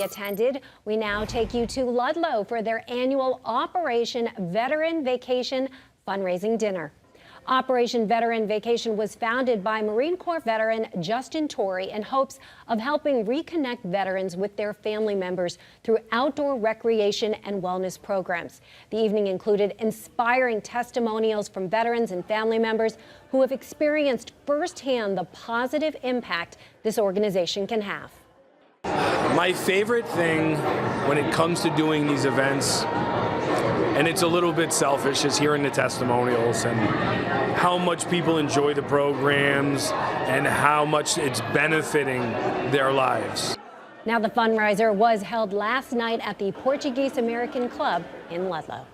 Attended. We now take you to Ludlow for their annual Operation Veteran Vacation fundraising dinner. Operation Veteran Vacation was founded by Marine Corps veteran Justin Torrey in hopes of helping reconnect veterans with their family members through outdoor recreation and wellness programs. The evening included inspiring testimonials from veterans and family members who have experienced firsthand the positive impact this organization can have. My favorite thing when it comes to doing these events, and it's a little bit selfish, is hearing the testimonials and how much people enjoy the programs and how much it's benefiting their lives. Now, the fundraiser was held last night at the Portuguese American Club in Ludlow.